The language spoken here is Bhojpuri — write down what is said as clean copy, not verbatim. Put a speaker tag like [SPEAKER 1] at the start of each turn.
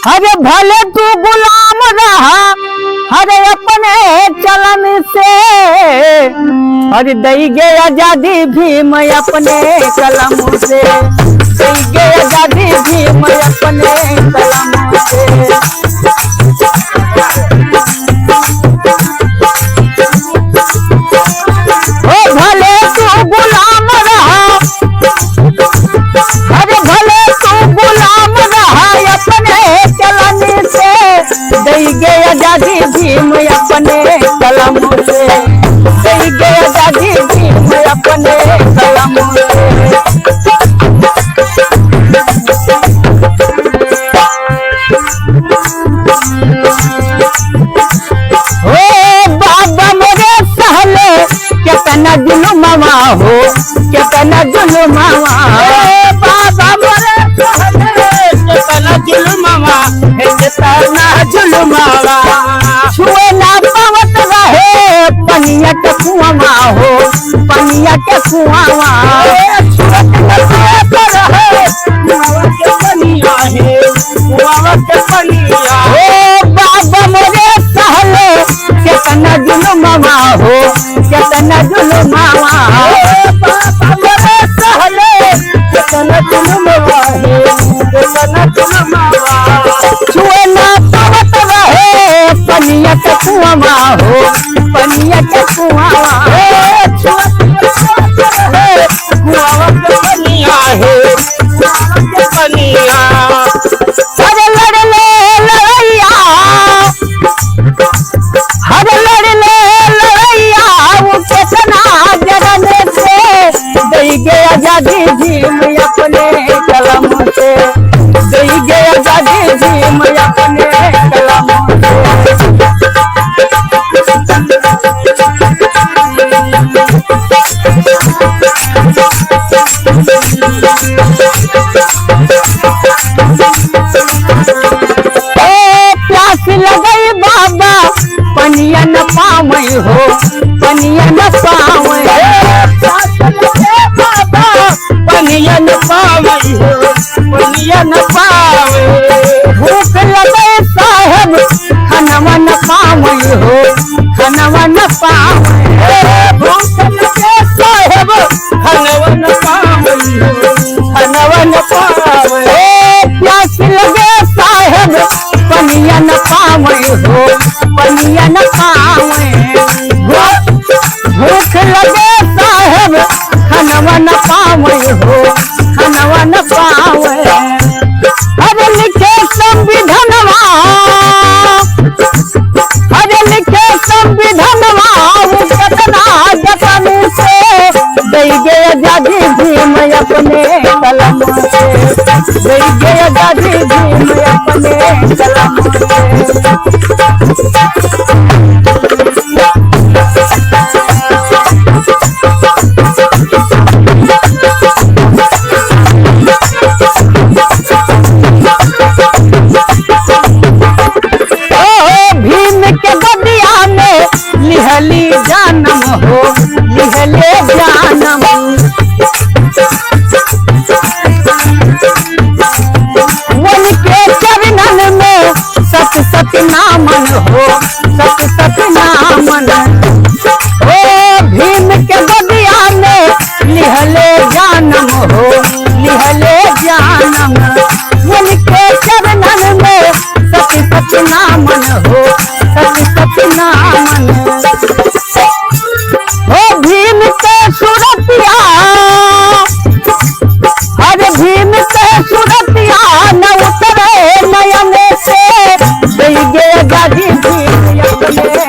[SPEAKER 1] अरे भले तू गुलाम रहा अरे अपने चलन से, अरे दई गे आजादी भीम अपने कलम से, दई गे आजादी भीम अपने कलम से। ओ भले तू गुलाम रहा, अरे भले तू गुलाम रहा अपने चलन से, दई गे आजादी भीम अपने कलम से, दई गे आजादी भीम अपने कलम से। ओ बाबा मेरे सहले कितना जुल्मवा हो, कितना जुल्मवा, बाबा मेरे सहले कितना जुल्मवा, कितना जुल्मवा, छुए ना पावत रहे पनिया के कुआवा हो, पनिया के कुआवा, छुए ना पावत रहे कुआवा के पनिया है, कुआवा के पनिया। ओ बाबा मेरे सहले कितना जुल्मवा हो, कितना जुल्मवा, बाबा मेरे सहले कितना जुल्मवा है, कितना जुल्मवा, छुए ना पावत रहे पनिया के कुआवा हो, पनिया के कुआवा, कुआवा के पनिया है, कुआवा के पनिया। अरे लड़ ले लड़ैया, अरे लड़ ले लड़ैया, वो कितना जरने से, दई गे आजादी भीम अपने कलम से, दई गे आजादी भीम अपने कलम से। प्यास लगई बाबा पनिया न पावे हो, पनिया न पावे, प्यास लगे बाबा पनिया न पावे हो, पनिया न पावे, भूख लगे साहब खानवा न पावे हो, खानवा न पावे, भूख लगे साहब खानवा न पावे हो, खानवा न पावे, प्यास लगे साहब पनिया न पावे हो, पनिया न पावे, भूख लगे साहब खानवा न पावे हो, खानवा न पावे। अरे लिखे संविधानवा, अरे लिखे संविधानवा, वो कितना जतन से, दई गे आजादी भीम अपने कलम से, दई गे आजादी भीम अपने कलम से। भीम के गदिया में लिहली जानम हो, लिहले जानम, मन के चरणन में सत सत नामन हो, सत सत नामन। ओ भीम के गदिया में लिहले जानम हो, लिहले जानम, मन के चरणन में सत सत नामन हो, सत सत नामन। ओ भीम के सुरतिया, अरे भीम के सुरतिया न उतरे नयन से, दई गे आजादी भीम अपने